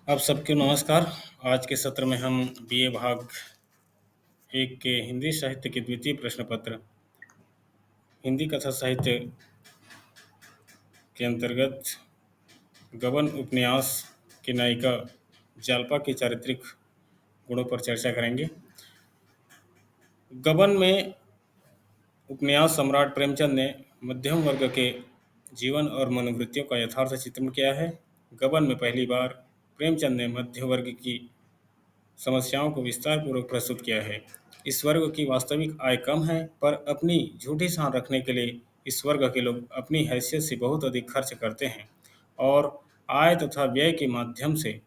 आप सबको नमस्कार। आज के सत्र में हम बीए भाग एक के हिंदी साहित्य के द्वितीय प्रश्न पत्र हिंदी कथा साहित्य के अंतर्गत गबन उपन्यास की नायिका जालपा के चारित्रिक गुणों पर चर्चा करेंगे। गबन में उपन्यास सम्राट प्रेमचंद ने मध्यम वर्ग के जीवन और मनोवृत्तियों का यथार्थ चित्रण किया है। गबन में पहली बार प्रेमचंद ने मध्य वर्ग की समस्याओं को विस्तारपूर्वक प्रस्तुत किया है। इस वर्ग की वास्तविक आय कम है, पर अपनी झूठी शान रखने के लिए इस वर्ग के लोग अपनी हैसियत से बहुत अधिक खर्च करते हैं और आय तथा व्यय के माध्यम से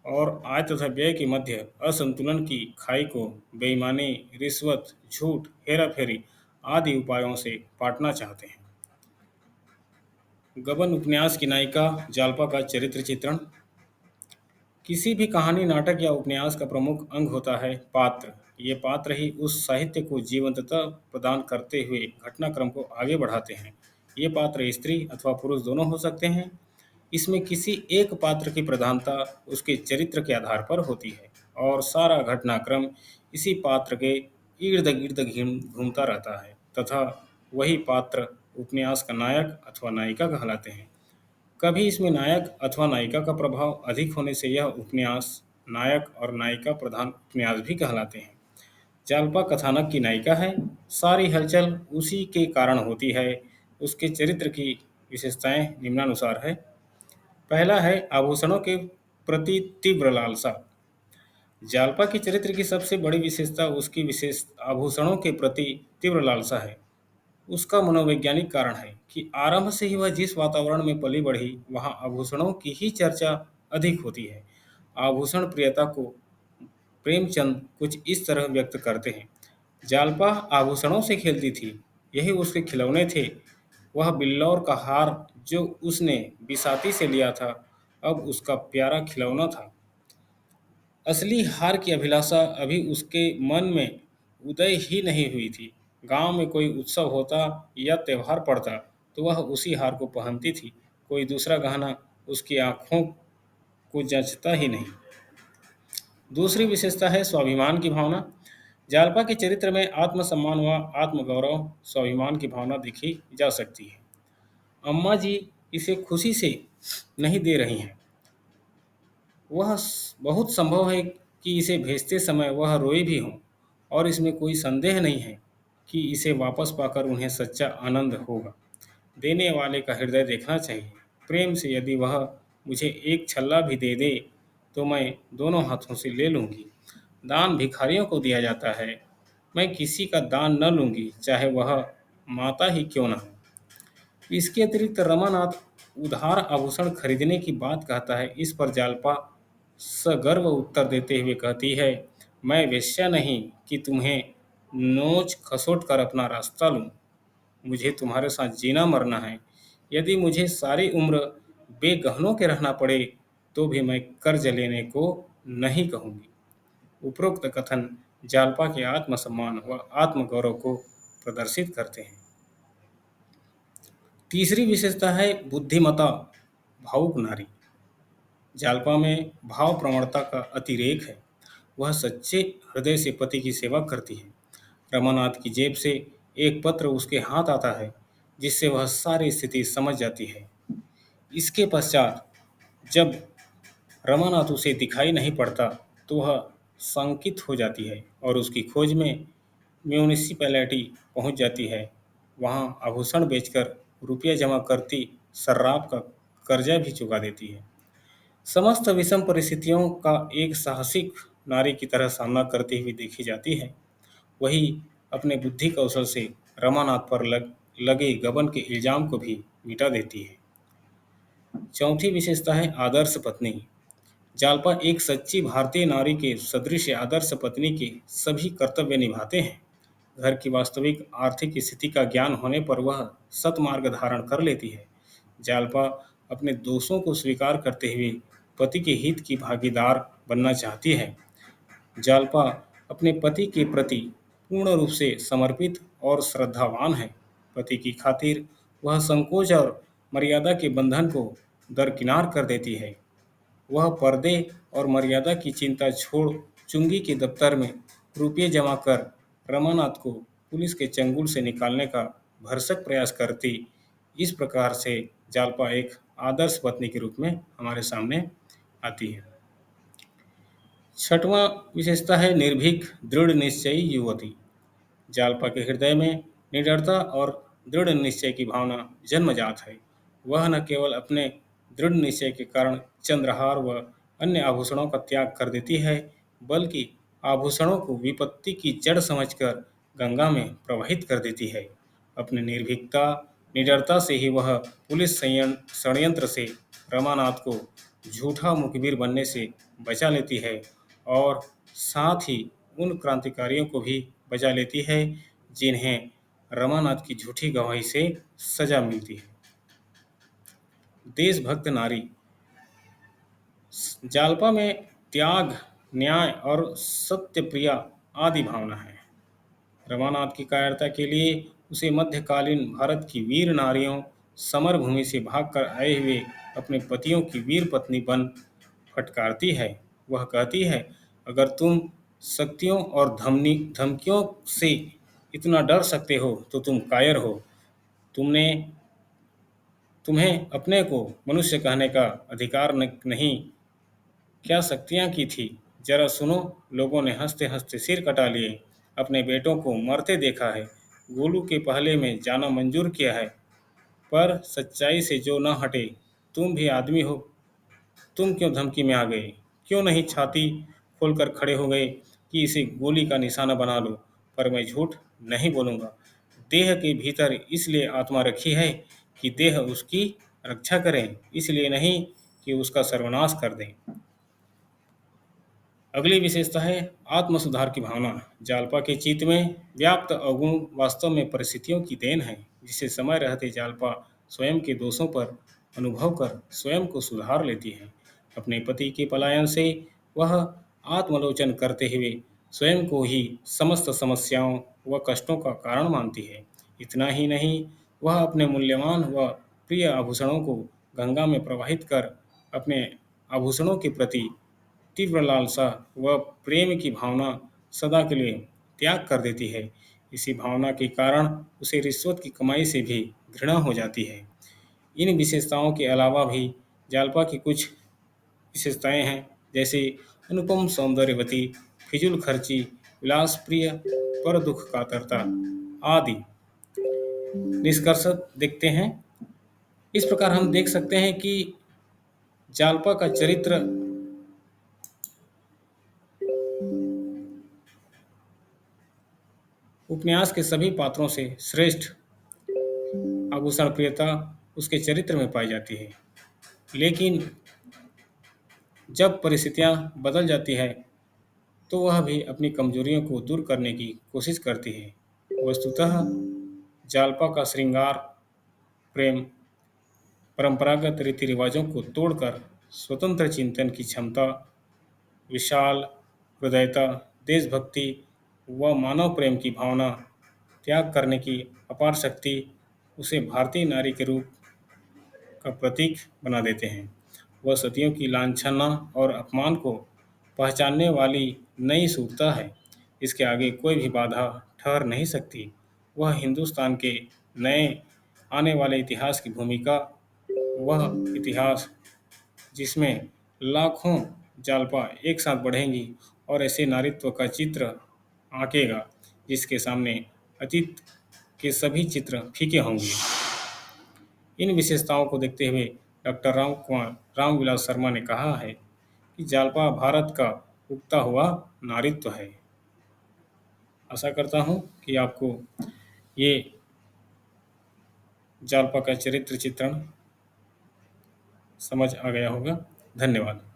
और आय तथा व्यय के मध्य असंतुलन की खाई को बेईमानी, रिश्वत, झूठ, हेराफेरी आदि उपायों से पाटना चाहते हैं। गबन उपन्यास की नायिका जालपा का चरित्र चित्रण। किसी भी कहानी, नाटक या उपन्यास का प्रमुख अंग होता है पात्र। ये पात्र ही उस साहित्य को जीवंतता प्रदान करते हुए घटनाक्रम को आगे बढ़ाते हैं। ये पात्र स्त्री अथवा पुरुष दोनों हो सकते हैं। इसमें किसी एक पात्र की प्रधानता उसके चरित्र के आधार पर होती है और सारा घटनाक्रम इसी पात्र के इर्द गिर्द घूमता रहता है तथा वही पात्र उपन्यास का नायक अथवा नायिका कहलाते हैं। कभी इसमें नायक अथवा नायिका का प्रभाव अधिक होने से यह उपन्यास नायक और नायिका प्रधान उपन्यास भी कहलाते हैं। जालपा कथानक की नायिका है। सारी हलचल उसी के कारण होती है। उसके चरित्र की विशेषताएं निम्नानुसार है। पहला है आभूषणों के प्रति तीव्र लालसा। जालपा के चरित्र की सबसे बड़ी विशेषता उसकी विशेष आभूषणों के प्रति तीव्र लालसा है। उसका मनोवैज्ञानिक कारण है कि आरंभ से ही वह जिस वातावरण में पली बढ़ी, वहाँ आभूषणों की ही चर्चा अधिक होती है। आभूषण प्रियता को प्रेमचंद कुछ इस तरह व्यक्त करते हैं। जालपा आभूषणों से खेलती थी, यही उसके खिलौने थे। वह बिल्लौर का हार जो उसने बिसाती से लिया था, अब उसका प्यारा खिलौना था। असली हार की अभिलाषा अभी उसके मन में उदय ही नहीं हुई थी। गांव में कोई उत्सव होता या त्योहार पड़ता तो वह उसी हार को पहनती थी। कोई दूसरा गहना उसकी आंखों को जचता ही नहीं। दूसरी विशेषता है स्वाभिमान की भावना। जालपा के चरित्र में आत्मसम्मान व आत्मगौरव, स्वाभिमान की भावना देखी जा सकती है। अम्मा जी इसे खुशी से नहीं दे रही हैं। बहुत संभव है कि इसे भेजते समय वह रोई भी हों और इसमें कोई संदेह नहीं है कि इसे वापस पाकर उन्हें सच्चा आनंद होगा। देने वाले का हृदय देखना चाहिए। प्रेम से यदि वह मुझे एक छल्ला भी दे दे तो मैं दोनों हाथों से ले लूँगी। दान भिखारियों को दिया जाता है। मैं किसी का दान न लूँगी, चाहे वह माता ही क्यों न हो। इसके अतिरिक्त रमानाथ उधार आभूषण खरीदने की बात कहता है। इस पर जालपा सगर्व उत्तर देते हुए कहती है, मैं वेश्या नहीं कि तुम्हें नोच खसोट कर अपना रास्ता लूँ। मुझे तुम्हारे साथ जीना मरना है। यदि मुझे सारी उम्र बेगहनों के रहना पड़े तो भी मैं कर्ज लेने को नहीं कहूँगी। उपरोक्त कथन जालपा के आत्मसम्मान व आत्मगौरव को प्रदर्शित करते हैं। तीसरी विशेषता है बुद्धिमता, भावुक नारी। जालपा में भाव प्रवणता का अतिरेक है। वह सच्चे हृदय से पति की सेवा करती है। रमानाथ की जेब से एक पत्र उसके हाथ आता है, जिससे वह सारी स्थिति समझ जाती है। इसके पश्चात जब रमानाथ उसे दिखाई नहीं पड़ता तो वह शंकित हो जाती है और उसकी खोज में म्यूनिसिपैलिटी पहुंच जाती है। वहां आभूषण बेचकर रुपया जमा करती, सर्राफ का कर्जा भी चुका देती है। समस्त विषम परिस्थितियों का एक साहसिक नारी की तरह सामना करती हुई देखी जाती है। वही अपने बुद्धि कौशल से रमानाथ पर लगे गबन के इल्जाम को भी मिटा देती है। चौथी विशेषता है आदर्श पत्नी। जालपा एक सच्ची भारतीय नारी के सदृश आदर्श पत्नी के सभी कर्तव्य निभाते हैं। घर की वास्तविक आर्थिक स्थिति का ज्ञान होने पर वह सतमार्ग धारण कर लेती है। जालपा अपने दोषों को स्वीकार करते हुए पति के हित की भागीदार बनना चाहती है। जालपा अपने पति के प्रति पूर्ण रूप से समर्पित और श्रद्धावान है। पति की खातिर वह संकोच और मर्यादा के बंधन को दरकिनार कर देती है। वह पर्दे और मर्यादा की चिंता छोड़ चुंगी के दफ्तर में रुपये जमा कर रमानाथ को पुलिस के चंगुल से निकालने का भरसक प्रयास करती। इस प्रकार से जालपा एक आदर्श पत्नी के रूप में हमारे सामने आती है। छठवां विशेषता है निर्भीक दृढ़ निश्चयी युवती। जालपा के हृदय में निडरता और दृढ़ निश्चय की भावना जन्मजात है। वह न केवल अपने दृढ़ निश्चय के कारण चंद्रहार व अन्य आभूषणों का त्याग कर देती है, बल्कि आभूषणों को विपत्ति की जड़ समझकर गंगा में प्रवाहित कर देती है। अपनी निर्भीकता, निडरता से ही वह पुलिस षड्यंत्र से रमानाथ को झूठा मुखबिर बनने से बचा लेती है और साथ ही उन क्रांतिकारियों को भी बचा लेती है जिन्हें रमानाथ की झूठी गवाही से सजा मिलती है। देशभक्त नारी। जालपा में त्याग, न्याय और सत्यप्रिया आदि भावना है। रमानाथ की कायरता के लिए उसे मध्यकालीन भारत की वीर नारियों समर भूमि से भागकर आए हुए अपने पतियों की वीर पत्नी बन फटकारती है। वह कहती है, अगर तुम शक्तियों और धमकियों से इतना डर सकते हो तो तुम कायर हो। तुमने तुम्हें अपने को मनुष्य कहने का अधिकार नहीं। क्या शक्तियाँ की थी, जरा सुनो। लोगों ने हंसते हंसते सिर कटा लिए। अपने बेटों को मरते देखा है, गोलू के पहले में जाना मंजूर किया है, पर सच्चाई से जो न हटे। तुम भी आदमी हो, तुम क्यों धमकी में आ गए? क्यों नहीं छाती खोलकर खड़े हो गए कि इसे गोली का निशाना बना लो? पर मैं झूठ नहीं बोलूँगा। देह के भीतर इसलिए आत्मा रखी है कि देह उसकी रक्षा करें, इसलिए नहीं कि उसका सर्वनाश कर दें। अगली विशेषता है आत्म सुधार की भावना। जालपा के चित्त में व्याप्त अवगुण वास्तव में परिस्थितियों की देन है, जिसे समय रहते जालपा स्वयं के दोषों पर अनुभव कर स्वयं को सुधार लेती है। अपने पति के पलायन से वह आत्मलोचन करते हुए स्वयं को ही समस्त समस्याओं व कष्टों का कारण मानती है। इतना ही नहीं, वह अपने मूल्यवान व प्रिय आभूषणों को गंगा में प्रवाहित कर अपने आभूषणों के प्रति तीव्र लालसा व प्रेम की भावना सदा के लिए त्याग कर देती है। इसी भावना के कारण उसे रिश्वत की कमाई से भी घृणा हो जाती है। इन विशेषताओं के अलावा भी जालपा की कुछ विशेषताएं हैं, जैसे अनुपम सौंदर्यवती, फिजूल खर्ची, विलास प्रिय, पर दुख कातरता आदि। निष्कर्ष देखते हैं। इस प्रकार हम देख सकते हैं कि जालपा का चरित्र उपन्यास के सभी पात्रों से श्रेष्ठ आभूषण प्रियता उसके चरित्र में पाई जाती है। लेकिन जब परिस्थितियां बदल जाती है तो वह भी अपनी कमजोरियों को दूर करने की कोशिश करती है। वस्तुतः जालपा का श्रृंगार प्रेम परंपरागत रीति रिवाजों को तोड़कर स्वतंत्र चिंतन की क्षमता, विशाल हृदयता, देशभक्ति व मानव प्रेम की भावना, त्याग करने की अपार शक्ति उसे भारतीय नारी के रूप का प्रतीक बना देते हैं। वह सदियों की लांछना और अपमान को पहचानने वाली नई सूरता है। इसके आगे कोई भी बाधा ठहर नहीं सकती। वह हिंदुस्तान के नए आने वाले इतिहास की भूमिका, वह इतिहास जिसमें लाखों जालपा एक साथ बढ़ेंगी और ऐसे नारीत्व का चित्र आंकेगा जिसके सामने अतीत के सभी चित्र फीके होंगे। इन विशेषताओं को देखते हुए डॉक्टर रामविलास शर्मा ने कहा है कि जालपा भारत का उगता हुआ नारीत्व है। आशा करता हूँ कि आपको ये जालपा का चरित्र चित्रण समझ आ गया होगा। धन्यवाद।